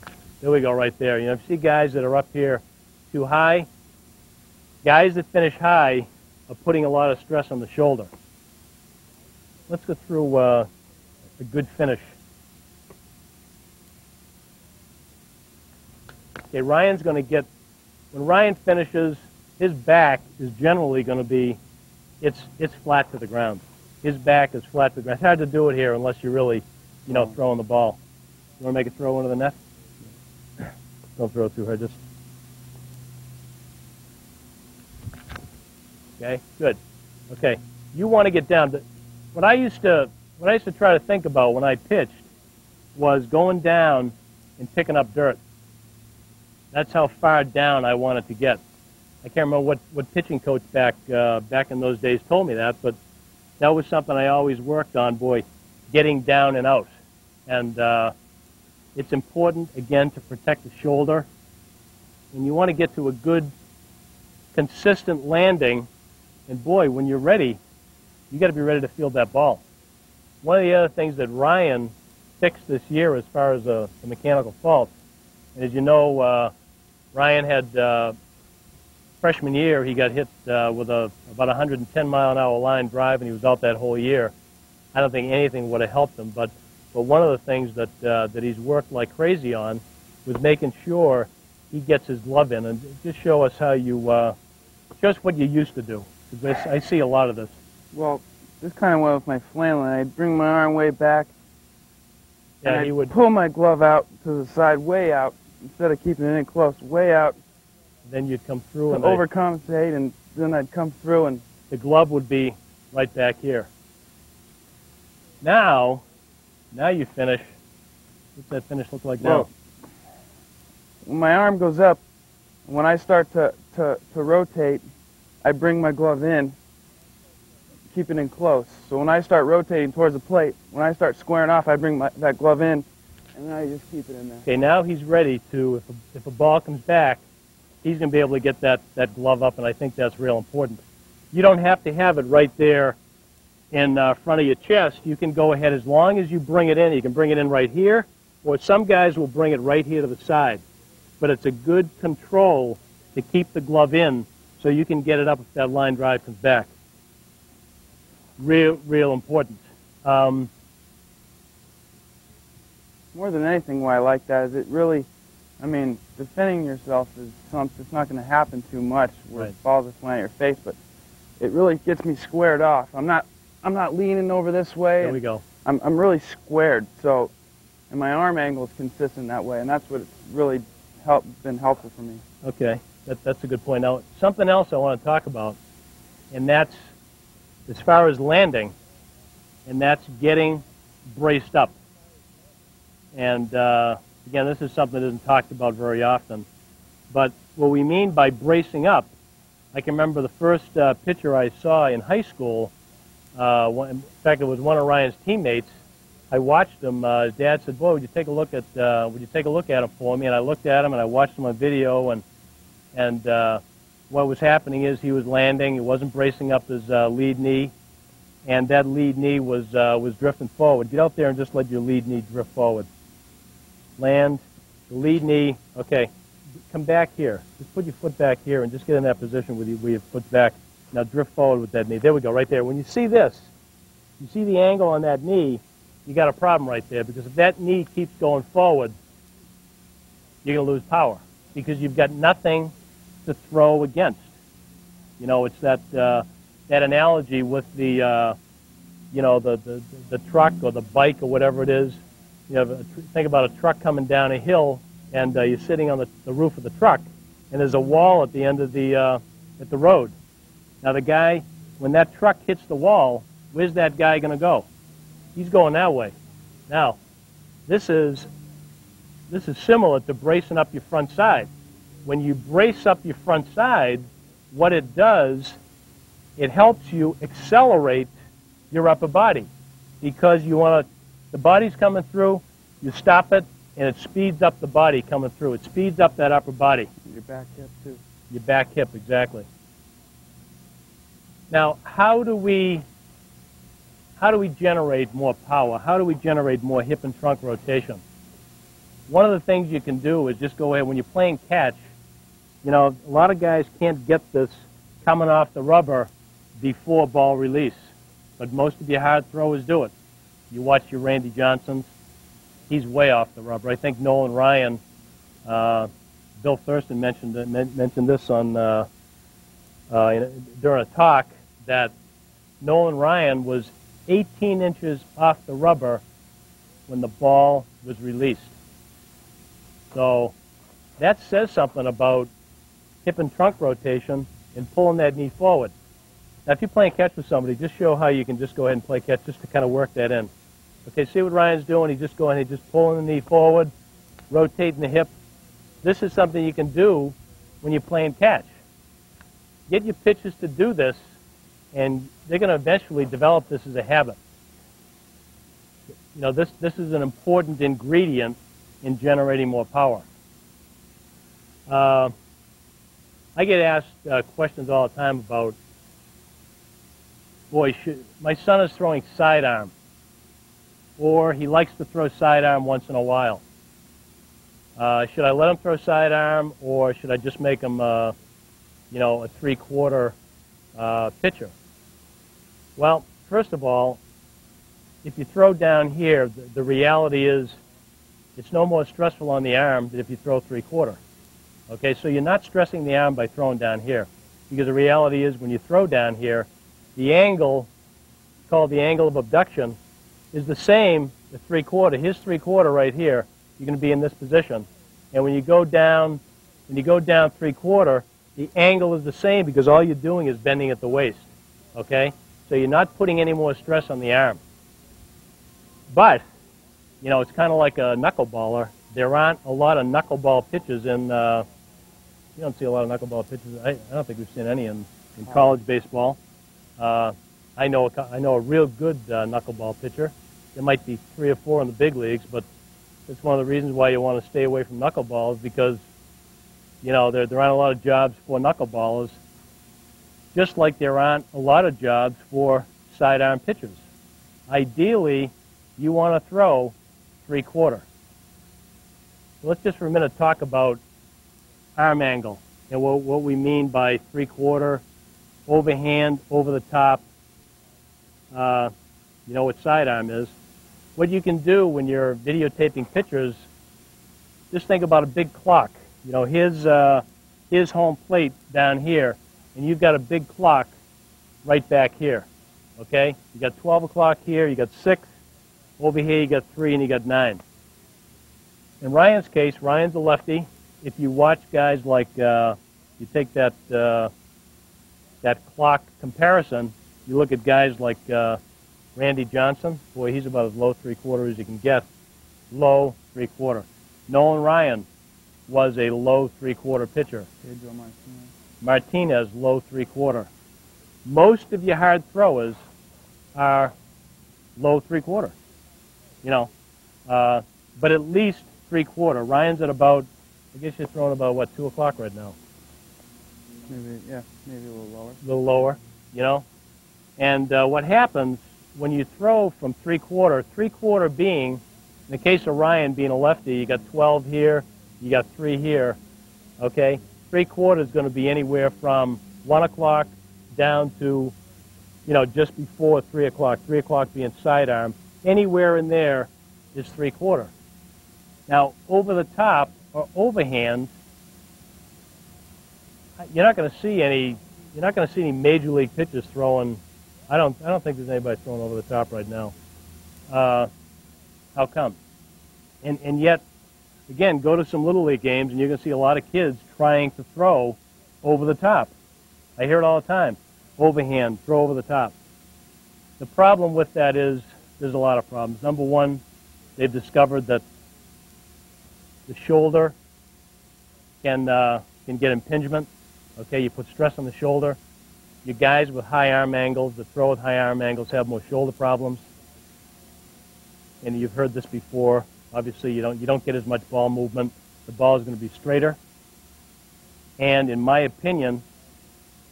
There we go, right there. You know, if you see guys that are up here too high, guys that finish high are putting a lot of stress on the shoulder. Let's go through a good finish. Okay, Ryan's going to get, when Ryan finishes, his back is generally going to be, it's flat to the ground. His back is flat to the ground. It's hard to do it here unless you're really, you know, throwing the ball. You want to make a throw into the net? Don't throw it through her, just. Okay, good. Okay, you want to get down. What I used to try to think about when I pitched was going down and picking up dirt. That's how far down I wanted to get. I can't remember what pitching coach back in those days told me that, but that was something I always worked on, boy, getting down and out. And it's important, again, to protect the shoulder. And you want to get to a good, consistent landing. And boy, when you're ready, you got to be ready to field that ball. One of the other things that Ryan fixed this year as far as the mechanical fault, and as you know, Ryan had freshman year, he got hit with about 110-mile-an-hour line drive, and he was out that whole year. I don't think anything would have helped him, but one of the things that he's worked like crazy on was making sure he gets his glove in. And just show us how you, just what you used to do, because I see a lot of this. Well, this kind of went with my flannel, and I'd bring my arm way back, Yeah, and he I'd would pull my glove out to the side, way out, instead of keeping it in close, way out, then you'd come through to and overcompensate, and then I'd come through, and the glove would be right back here. Now you finish. What's that finish look like now? well, when my arm goes up, when I start to rotate, I bring my glove in, keep it in close. So when I start rotating towards the plate, when I start squaring off, I bring that glove in, and then I just keep it in there. Okay, now he's ready to, if a ball comes back, he's going to be able to get that glove up, and I think that's real important. You don't have to have it right there in front of your chest. You can go ahead as long as you bring it in. You can bring it in right here, or some guys will bring it right here to the side. But it's a good control to keep the glove in so you can get it up if that line drive comes back. Real important. More than anything, why I like that is it really, I mean, defending yourself is something that's not going to happen too much where Right. balls are flying at your face, but it really gets me squared off. I'm not leaning over this way. There we go. I'm really squared, so, and my arm angle is consistent that way, and that's what it's really been helpful for me. Okay, that's a good point. Now, something else I want to talk about, and that's as far as landing, and that's getting braced up. And again, this is something that isn't talked about very often. But what we mean by bracing up, I can remember the first pitcher I saw in high school. In fact, it was one of Ryan's teammates. I watched him. His dad said, "Boy, would you take a look at him for me?" And I looked at him and I watched him on video. And what was happening is he was landing. He wasn't bracing up his lead knee, and that lead knee was drifting forward. Get out there and just let your lead knee drift forward. Land, the lead knee. Okay, come back here. Just put your foot back here and just get in that position with your foot back. Now drift forward with that knee. There we go, right there. When you see this, you see the angle on that knee, you got a problem right there, because if that knee keeps going forward, you're going to lose power. because you've got nothing to throw against. You know, it's that that analogy with the you know, the truck or the bike or whatever it is. You know, think about a truck coming down a hill, and you're sitting on the roof of the truck, and there's a wall at the end of the at the road. Now the guy, when that truck hits the wall, where's that guy going to go? He's going that way. Now, this is similar to bracing up your front side. When you brace up your front side, what it does, it helps you accelerate your upper body, because you want to, the body's coming through, you stop it, and it speeds up the body coming through. It speeds up that upper body. Your back hip, too. Your back hip, exactly. Now, how do we generate more power? How do we generate more hip and trunk rotation? One of the things you can do is just go ahead, when you're playing catch, you know, a lot of guys can't get this coming off the rubber before ball release, but most of your hard throwers do it. You watch your Randy Johnsons, he's way off the rubber. I think Nolan Ryan, Bill Thurston mentioned this on during a talk, that Nolan Ryan was 18 inches off the rubber when the ball was released. So that says something about hip and trunk rotation and pulling that knee forward. Now, if you're playing catch with somebody, just show how you can just go ahead and play catch just to kind of work that in. Okay, see what Ryan's doing? He's just going, he's just pulling the knee forward, rotating the hip. This is something you can do when you're playing catch. Get your pitchers to do this, and they're going to eventually develop this as a habit. You know, this is an important ingredient in generating more power. I get asked questions all the time about, boy, my son is throwing sidearm, or he likes to throw sidearm once in a while. Should I let him throw sidearm, or should I just make him, you know, a three-quarter pitcher? Well, first of all, if you throw down here, the reality is it's no more stressful on the arm than if you throw three-quarter. Okay, so you're not stressing the arm by throwing down here, because the reality is when you throw down here, the angle, called the angle of abduction, is the same as three-quarter. Here's three-quarter right here. You're going to be in this position. And when you go down three-quarter, the angle is the same because all you're doing is bending at the waist. Okay? So you're not putting any more stress on the arm. But, you know, it's kind of like a knuckleballer. There aren't a lot of knuckleball pitches in, you don't see a lot of knuckleball pitches. I don't think we've seen any in college baseball. I know a real good knuckleball pitcher. There might be 3 or 4 in the big leagues, but it's one of the reasons why you want to stay away from knuckleballs, because, you know, there aren't a lot of jobs for knuckleballers, just like there aren't a lot of jobs for sidearm pitchers. Ideally, you want to throw three-quarter. So let's just for a minute talk about arm angle and what we mean by three-quarter, overhand, over the top. You know what sidearm is. What you can do when you're videotaping pitchers, just think about a big clock. You know, here's home plate down here, and you've got a big clock right back here. Okay? You got 12 o'clock here, you got 6. Over here you got 3 and you got 9. In Ryan's case, Ryan's a lefty. If you watch guys like, you take that clock comparison, you look at guys like Randy Johnson. Boy, he's about as low three-quarter as you can get. Low three-quarter. Nolan Ryan was a low three-quarter pitcher. Pedro Martinez, low three-quarter. Most of your hard throwers are low three-quarter. You know, but at least three-quarter. Ryan's at about, I guess you're throwing about, what, 2 o'clock right now? Maybe, yeah, maybe a little lower. A little lower, you know. And what happens when you throw from three-quarter being, in the case of Ryan being a lefty, you got 12 here, you got 3 here, okay? Three-quarter is going to be anywhere from 1 o'clock down to, you know, just before 3 o'clock, 3 o'clock being sidearm. Anywhere in there is three-quarter. Now, over the top, or overhand, you're not going to see any major league pitchers throwing. I don't think there's anybody throwing over the top right now. How come? And yet, again, go to some little league games and you're going to see a lot of kids trying to throw over the top. I hear it all the time. Overhand, throw over the top. The problem with that is there's a lot of problems. Number one, they've discovered that the shoulder can get impingement. Okay, you put stress on the shoulder. You guys with high arm angles that throw with high arm angles have more shoulder problems. And you've heard this before. Obviously, you don't get as much ball movement. The ball is going to be straighter. And in my opinion,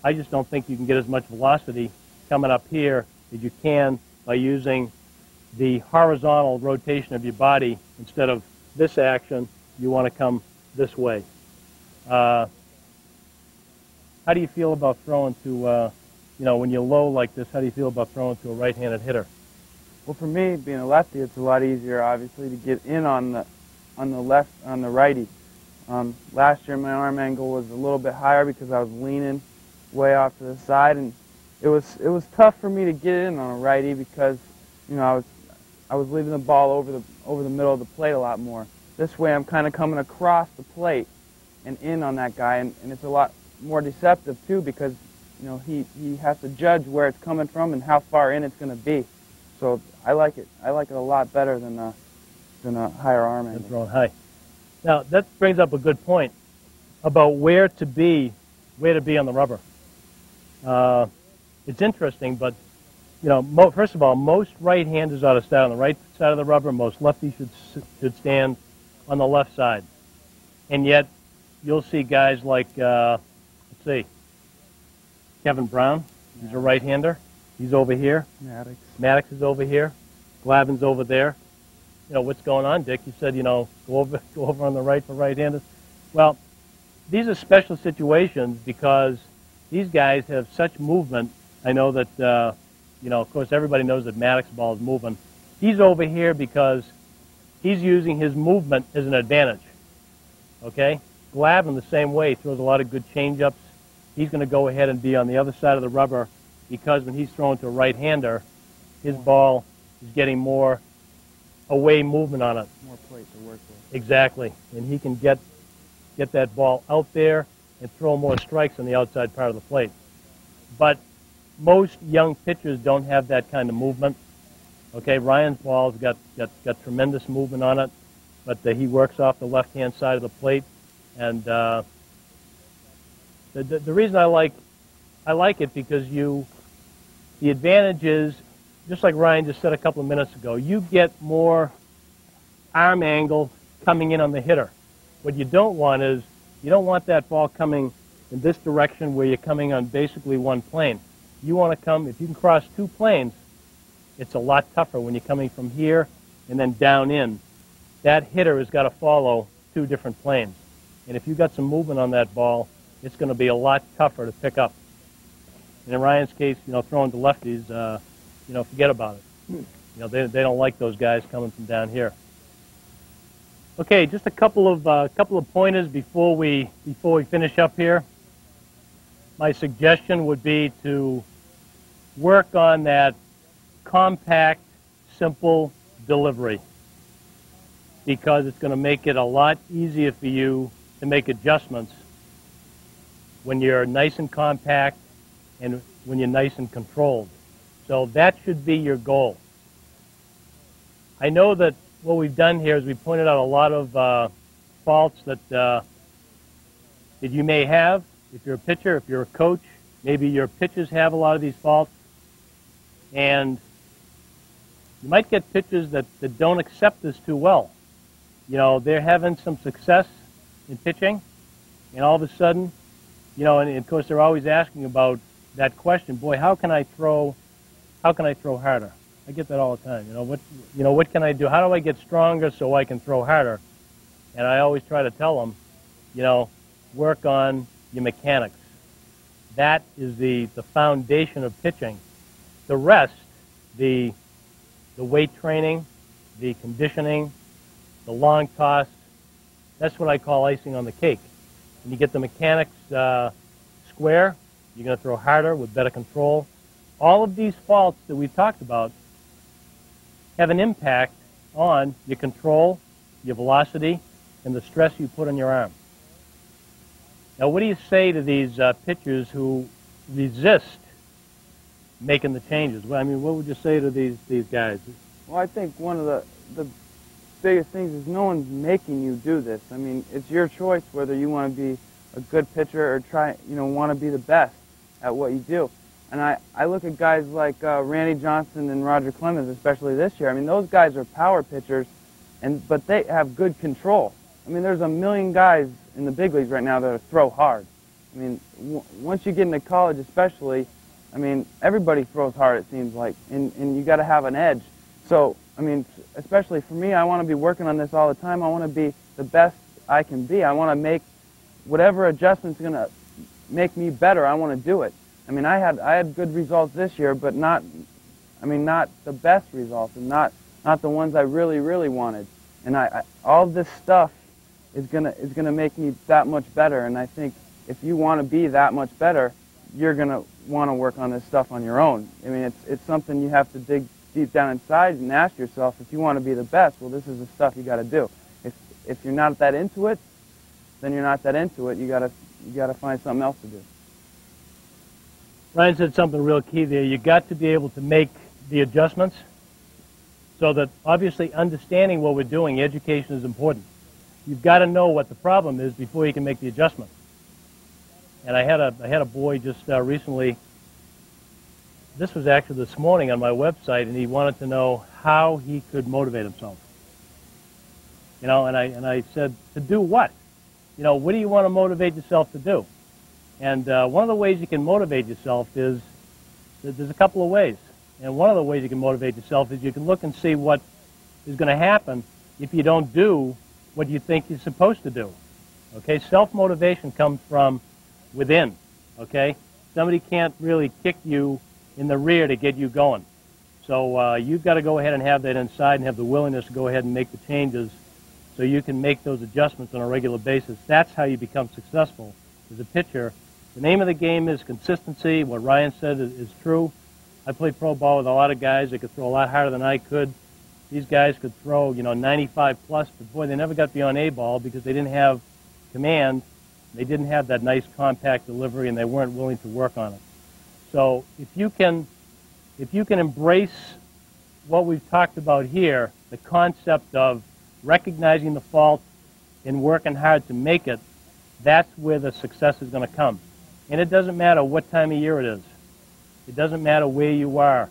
I just don't think you can get as much velocity coming up here as you can by using the horizontal rotation of your body instead of this action. You want to come this way. How do you feel about throwing to, when you're low like this, how do you feel about throwing to a right-handed hitter? Well, for me, being a lefty, it's a lot easier, obviously, to get in on the righty. Last year, my arm angle was a little bit higher because I was leaning way off to the side, and it was tough for me to get in on a righty because, I was leaving the ball over the middle of the plate a lot more. This way, I'm kind of coming across the plate and in on that guy, and it's a lot more deceptive too because, he has to judge where it's coming from and how far in it's going to be. So I like it. I like it a lot better than a higher arm angle. Throwing high. Now that brings up a good point about where to be on the rubber. It's interesting, but first of all, most right-handers ought to stand on the right side of the rubber. Most lefties should stand on the left side. And yet, you'll see guys like, let's see, Kevin Brown. He's a right-hander. He's over here. Maddox is over here. Glavin's over there. What's going on, Dick? You said, go over on the right for right-handers. Well, these are special situations because these guys have such movement. I know that, of course, everybody knows that Maddox's ball is moving. He's over here because he's using his movement as an advantage. Okay? Glavin, the same way, throws a lot of good change-ups. He's going to go ahead and be on the other side of the rubber because when he's throwing to a right-hander, his ball is getting more away movement on it. More plate to work with. Exactly. And he can get that ball out there and throw more strikes on the outside part of the plate. But most young pitchers don't have that kind of movement. Okay, Ryan's ball's got tremendous movement on it, but he works off the left-hand side of the plate. And the reason I like it because the advantage is, just like Ryan just said a couple of minutes ago, you get more arm angle coming in on the hitter. What you don't want is, you don't want that ball coming in this direction where you're coming on basically one plane. You want to come, if you can cross two planes, it's a lot tougher when you're coming from here and then down in. That hitter has got to follow two different planes. And if you've got some movement on that ball, it's going to be a lot tougher to pick up. And in Ryan's case, throwing to lefties, forget about it. They don't like those guys coming from down here. Okay, just a couple of pointers before we finish up here. My suggestion would be to work on that compact, simple delivery because it's going to make it a lot easier for you to make adjustments when you're nice and compact and when you're nice and controlled. So that should be your goal. I know that what we've done here is we pointed out a lot of faults that you may have. If you're a pitcher, if you're a coach, maybe your pitchers have a lot of these faults. And you might get pitchers that don't accept this too well. They're having some success in pitching, and all of a sudden, and of course they're always asking about that question, boy, how can I throw harder? I get that all the time. What can I do? How do I get stronger so I can throw harder? And I always try to tell them, work on your mechanics. That is the foundation of pitching. The rest, the weight training, the conditioning, the long toss, that's what I call icing on the cake. When you get the mechanics square, you're going to throw harder with better control. All of these faults that we've talked about have an impact on your control, your velocity, and the stress you put on your arm. Now, what do you say to these pitchers who resist making the changes? Well, I mean, what would you say to these guys? Well, I think one of the biggest things is no one's making you do this. I mean, it's your choice whether you want to be a good pitcher or want to be the best at what you do. And I look at guys like Randy Johnson and Roger Clemens, especially this year. I mean, those guys are power pitchers, but they have good control. I mean, there's a million guys in the big leagues right now that throw hard. I mean, once you get into college especially, I mean, everybody throws hard, it seems like, and you got to have an edge. So, I mean, especially for me, I want to be working on this all the time. I want to be the best I can be. I want to make whatever adjustment's going to make me better. I want to do it. I mean, I had good results this year, but not the best results, and not the ones I really, really wanted. And all this stuff is gonna make me that much better. And I think if you want to be that much better, you're gonna want to work on this stuff on your own. I mean, it's something you have to dig deep down inside and ask yourself, if you want to be the best, well, this is the stuff you got to do. If you're not that into it, then you're not that into it. You gotta find something else to do. Ryan said something real key there. You got to be able to make the adjustments, so that obviously understanding what we're doing, education is important. You've got to know what the problem is before you can make the adjustment. And I had a boy just recently, this was actually this morning on my website, and he wanted to know how he could motivate himself. You know, and I said, to do what? You know, what do you want to motivate yourself to do? And one of the ways you can motivate yourself is, there's a couple of ways. And one of the ways you can motivate yourself is you can look and see what is going to happen if you don't do what you think you're supposed to do. Okay, self-motivation comes from within. Okay, somebody can't really kick you in the rear to get you going. So you've got to go ahead and have that inside and have the willingness to go ahead and make the changes so you can make those adjustments on a regular basis. That's how you become successful as a pitcher. The name of the game is consistency. What Ryan said is true. I played pro ball with a lot of guys that could throw a lot harder than I could. These guys could throw, 95 plus, but boy, they never got beyond A ball because they didn't have command. They didn't have that nice compact delivery, and they weren't willing to work on it. So if you can embrace what we've talked about here, the concept of recognizing the fault and working hard to make it, that's where the success is going to come. And it doesn't matter what time of year it is. It doesn't matter where you are.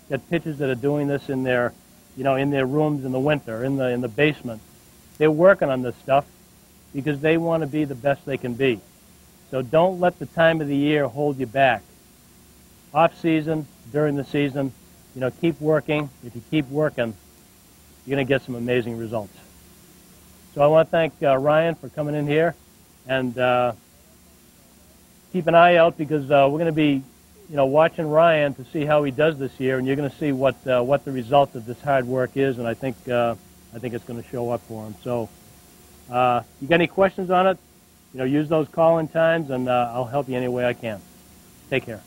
You've got pitchers that are doing this in their, in their rooms in the winter, in the basement. They're working on this stuff because they want to be the best they can be. So don't let the time of the year hold you back. Off season, during the season, keep working. If you keep working, you're going to get some amazing results. So I want to thank Ryan for coming in here, and keep an eye out because we're going to be watching Ryan to see how he does this year, and you're going to see what the result of this hard work is, and I think it's going to show up for him. So, you got any questions on it? Use those call-in times, and I'll help you any way I can. Take care.